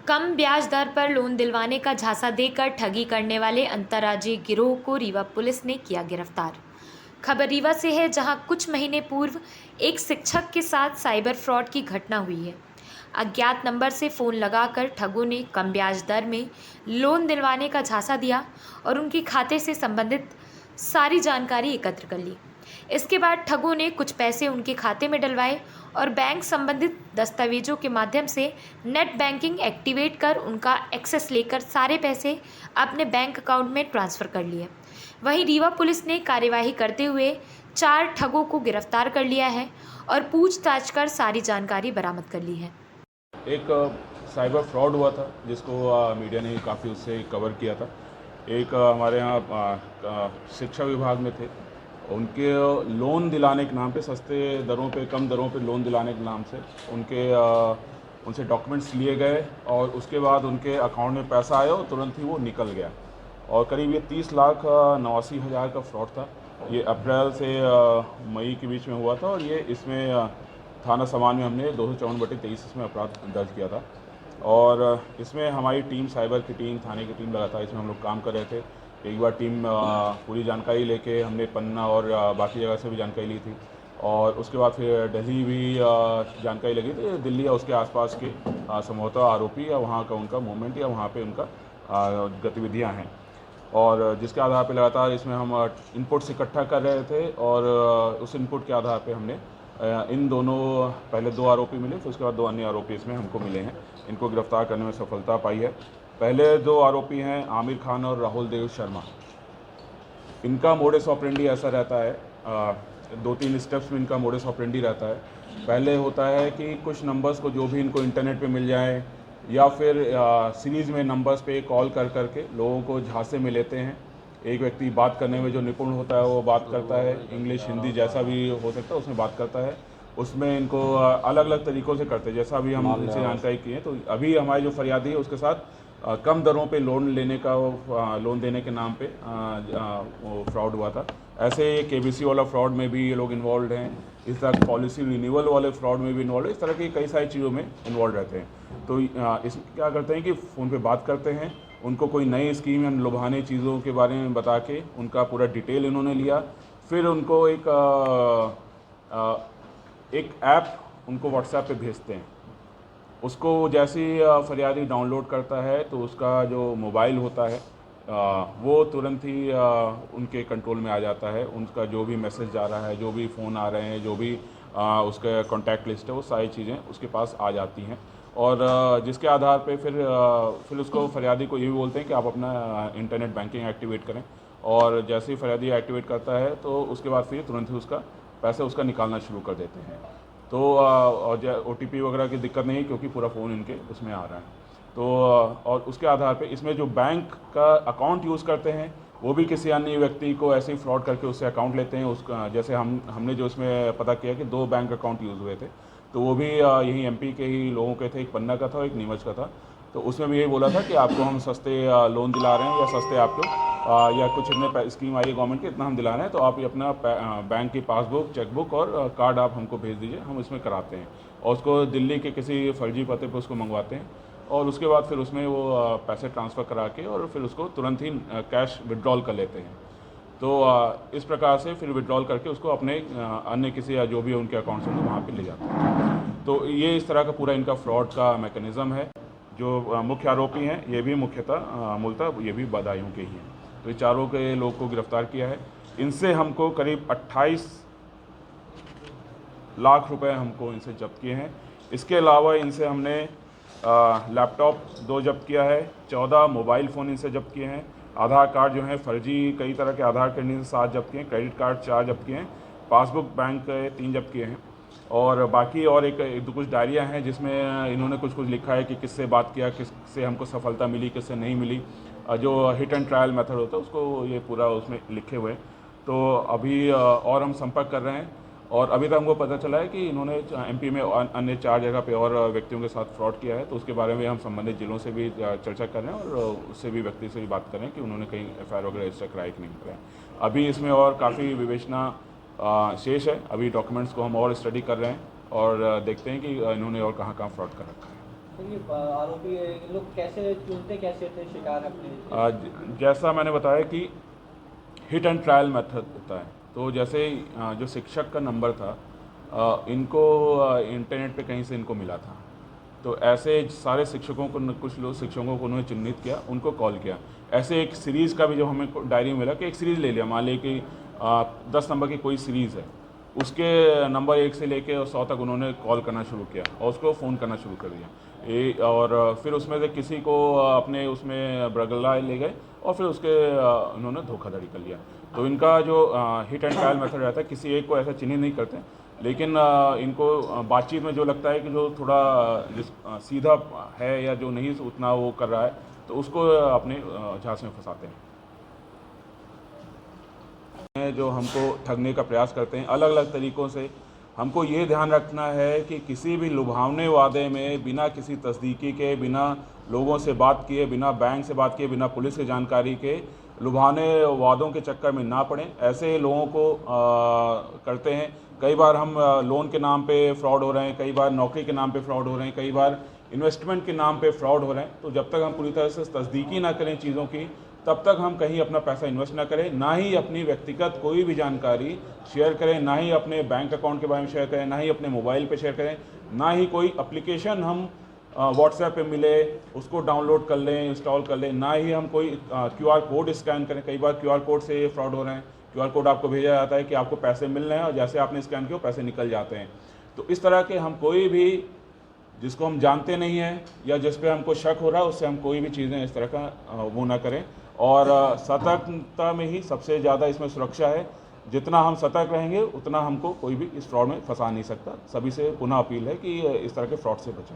कम ब्याज दर पर लोन दिलवाने का झांसा देकर ठगी करने वाले अंतर्राज्यीय गिरोह को रीवा पुलिस ने किया गिरफ्तार। खबर रीवा से है, जहां कुछ महीने पूर्व एक शिक्षक के साथ साइबर फ्रॉड की घटना हुई है। अज्ञात नंबर से फोन लगाकर ठगों ने कम ब्याज दर में लोन दिलवाने का झांसा दिया और उनके खाते से संबंधित सारी जानकारी एकत्र कर ली। इसके बाद ठगों ने कुछ पैसे उनके खाते में डलवाए और बैंक संबंधित दस्तावेजों के माध्यम से नेट बैंकिंग एक्टिवेट कर उनका एक्सेस लेकर सारे पैसे अपने बैंक अकाउंट में ट्रांसफ़र कर लिए। वहीं रीवा पुलिस ने कार्यवाही करते हुए 4 ठगों को गिरफ्तार कर लिया है और पूछताछ कर सारी जानकारी बरामद कर ली है। एक साइबर फ्रॉड हुआ था जिसको मीडिया ने काफ़ी उससे कवर किया था। एक हमारे यहाँ शिक्षा विभाग में थे, उनके लोन दिलाने के नाम पे सस्ते दरों पे कम दरों पे लोन दिलाने के नाम से उनसे डॉक्यूमेंट्स लिए गए और उसके बाद उनके अकाउंट में पैसा आया और तुरंत ही वो निकल गया। और करीब ये 30,89,000 का फ्रॉड था। ये अप्रैल से मई के बीच में हुआ था और ये इसमें थाना सामान में हमने 254/23 इसमें अपराध दर्ज किया था। और इसमें हमारी टीम, साइबर की टीम, थाने की टीम लगातार इसमें हम लोग काम कर रहे थे। एक बार टीम पूरी जानकारी लेके हमने पन्ना और बाकी जगह से भी जानकारी ली थी और उसके बाद फिर दिल्ली भी जानकारी लगी थी। दिल्ली या उसके आसपास के संभवतः आरोपी या वहाँ का उनका मूवमेंट या वहाँ पे उनका गतिविधियाँ हैं और जिसके आधार पे लगातार इसमें हम इनपुट्स इकट्ठा कर रहे थे और उस इनपुट के आधार पे हमने इन दोनों पहले 2 आरोपी मिले, फिर उसके बाद 2 अन्य आरोपी इसमें हमको मिले हैं। इनको गिरफ्तार करने में सफलता पाई है। पहले 2 आरोपी हैं आमिर खान और राहुल देव शर्मा। इनका मोडस ऑपरेंडी ऐसा रहता है, 2-3 स्टेप्स में इनका मोडस ऑपरेंडी रहता है। पहले होता है कि कुछ नंबर्स को जो भी इनको इंटरनेट पे मिल जाए या फिर सीरीज़ में नंबर्स पे कॉल कर करके लोगों को झांसे में लेते हैं। एक व्यक्ति बात करने में जो निपुण होता है वो बात करता है, इंग्लिश हिंदी जैसा भी हो सकता है उसमें बात करता है। उसमें इनको अलग अलग तरीक़ों से करते हैं, जैसा अभी हम इनसे जानकारी की है। तो अभी हमारे जो फरियादी है उसके साथ कम दरों पे लोन लेने का लोन देने के नाम पे वो फ्रॉड हुआ था। ऐसे केबीसी वाला फ्रॉड में भी ये लोग इन्वॉल्व हैं। इस तरह पॉलिसी रिन्यूअल वाले फ्रॉड में भी इन्वॉल्व है। इस तरह की कई सारी चीज़ों में इन्वॉल्व रहते हैं। तो इसमें क्या करते हैं कि फ़ोन पे बात करते हैं, उनको कोई नई स्कीम या लुभाने चीज़ों के बारे में बता के उनका पूरा डिटेल इन्होंने लिया। फिर उनको एक ऐप उनको व्हाट्सएप पे भेजते हैं। उसको जैसे ही फरियादी डाउनलोड करता है तो उसका जो मोबाइल होता है वो तुरंत ही उनके कंट्रोल में आ जाता है। उनका जो भी मैसेज जा रहा है, जो भी फ़ोन आ रहे हैं, जो भी उसका कॉन्टैक्ट लिस्ट है, वो सारी चीज़ें उसके पास आ जाती हैं। और जिसके आधार पे फिर उसको फरियादी को ये भी बोलते हैं कि आप अपना इंटरनेट बैंकिंग एक्टिवेट करें। और जैसे ही फरियादी एक्टिवेट करता है तो उसके बाद फिर तुरंत ही उसका पैसा उसका निकालना शुरू कर देते हैं। तो OTP वगैरह की दिक्कत नहीं, क्योंकि पूरा फ़ोन इनके उसमें आ रहा है। तो और उसके आधार पे इसमें जो बैंक का अकाउंट यूज़ करते हैं वो भी किसी अन्य व्यक्ति को ऐसे ही फ्रॉड करके उससे अकाउंट लेते हैं। उसका जैसे हमने जो इसमें पता किया कि 2 बैंक अकाउंट यूज़ हुए थे, तो वो भी यहीं MP के ही लोगों के थे। एक पन्ना का था और एक नीमच का था। तो उसमें भी यही बोला था कि आपको हम सस्ते लोन दिला रहे हैं या सस्ते आपको या कुछ इतने स्कीम आई है गवर्नमेंट की, इतना हम दिला रहे हैं, तो आप ये अपना बैंक की पासबुक, चेकबुक और कार्ड आप हमको भेज दीजिए, हम इसमें कराते हैं। और उसको दिल्ली के किसी फर्जी पते पर उसको मंगवाते हैं और उसके बाद फिर उसमें वो पैसे ट्रांसफ़र करा के और फिर उसको तुरंत ही कैश विड्रॉल कर लेते हैं। तो इस प्रकार से फिर विड्रॉल करके उसको अपने अन्य किसी या जो भी उनके अकाउंट्स होंगे वहाँ पे ले जाते हैं। तो ये इस तरह का पूरा इनका फ्रॉड का मैकेनिज़्म है। जो मुख्य आरोपी हैं ये भी मुख्यतः मूलतः ये भी बदायूं के ही हैं। तो ये चारों के लोग को गिरफ्तार किया है। इनसे हमको करीब 28 लाख रुपए हमको इनसे जब्त किए हैं। इसके अलावा इनसे हमने लैपटॉप 2 जब्त किया है, 14 मोबाइल फ़ोन इनसे जब्त किए हैं, आधार कार्ड जो है फर्जी कई तरह के आधार कार्ड इनसे 7 जब्त किए हैं, क्रेडिट कार्ड 4 जब्त किए हैं, पासबुक बैंक के 3 जब्त किए हैं। और बाकी और एक दो कुछ डायरियाँ हैं जिसमें इन्होंने कुछ लिखा है कि किससे बात किया, किससे हमको सफलता मिली, किससे नहीं मिली। जो हिट एंड ट्रायल मेथड होता है उसको ये पूरा उसमें लिखे हुए हैं। तो अभी और हम संपर्क कर रहे हैं और अभी तक हमको पता चला है कि इन्होंने MP में अन्य 4 जगह पे और व्यक्तियों के साथ फ्रॉड किया है। तो उसके बारे में हम संबंधित जिलों से भी चर्चा कर रहे हैं और उससे भी व्यक्ति से भी बात कर रहे हैं कि उन्होंने कहीं FIR वगैरह रजिस्टर कराया कि नहीं कराया। अभी इसमें और काफ़ी विवेचना शेष है। अभी डॉक्यूमेंट्स को हम और स्टडी कर रहे हैं और देखते हैं कि इन्होंने और कहाँ-कहाँ फ्रॉड कर रखा है। तो ये आरोपी ये लोग कैसे चुनते कैसे थे शिकार अपने? जैसा मैंने बताया कि हिट एंड ट्रायल मेथड होता है। तो जैसे जो शिक्षक का नंबर था, इनको इंटरनेट पे कहीं से इनको मिला था। तो ऐसे सारे शिक्षकों को कुछ लोग शिक्षकों को उन्होंने चिन्हित किया, उनको कॉल किया। ऐसे एक सीरीज़ का भी जो हमें डायरी में मिला कि एक सीरीज़ ले लिया, मान लिया कि 10 नंबर की कोई सीरीज़ है, उसके नंबर 1 से लेके 100 तक उन्होंने कॉल करना शुरू किया और उसको फ़ोन करना शुरू कर दिया। और फिर उसमें से किसी को अपने उसमें बरगलाए ले गए और फिर उसके उन्होंने धोखाधड़ी कर लिया। तो इनका जो हिट एंड ट्रायल मेथड रहता है, किसी एक को ऐसा चिन्हित नहीं करते, लेकिन इनको बातचीत में जो लगता है कि जो थोड़ा सीधा है या जो नहीं उतना वो कर रहा है, तो उसको अपने झांसे में फंसाते हैं। जो हमको ठगने का प्रयास करते हैं अलग अलग तरीक़ों से। हमको ये ध्यान रखना है कि किसी भी लुभावने वादे में बिना किसी तस्दीकी के, बिना लोगों से बात किए, बिना बैंक से बात किए, बिना पुलिस की जानकारी के लुभावने वादों के चक्कर में ना पड़ें। ऐसे लोगों को करते हैं। कई बार हम लोन के नाम पे फ्रॉड हो रहे हैं, कई बार नौकरी के नाम पे फ्रॉड हो रहे हैं, कई बार इन्वेस्टमेंट के नाम पे फ्रॉड हो रहे हैं। तो जब तक हम पूरी तरह से तस्दीकी ना करें चीज़ों की, तब तक हम कहीं अपना पैसा इन्वेस्ट ना करें, ना ही अपनी व्यक्तिगत कोई भी जानकारी शेयर करें, ना ही अपने बैंक अकाउंट के बारे में शेयर करें, ना ही अपने मोबाइल पे शेयर करें, ना ही कोई एप्लीकेशन हम व्हाट्सएप पे मिले उसको डाउनलोड कर लें, इंस्टॉल कर लें, ना ही हम कोई क्यूआर कोड स्कैन करें। कई बार क्यूआर कोड से ये फ्रॉड हो रहे हैं। क्यूआर कोड आपको भेजा जाता है कि आपको पैसे मिल रहे हैं और जैसे आपने स्कैन किया पैसे निकल जाते हैं। तो इस तरह के हम कोई भी जिसको हम जानते नहीं हैं या जिस पे हमको शक हो रहा है, उससे हम कोई भी चीज़ें इस तरह का वो ना करें। और सतर्कता में ही सबसे ज़्यादा इसमें सुरक्षा है। जितना हम सतर्क रहेंगे उतना हमको कोई भी इस फ्रॉड में फंसा नहीं सकता। सभी से पुनः अपील है कि इस तरह के फ्रॉड से बचें।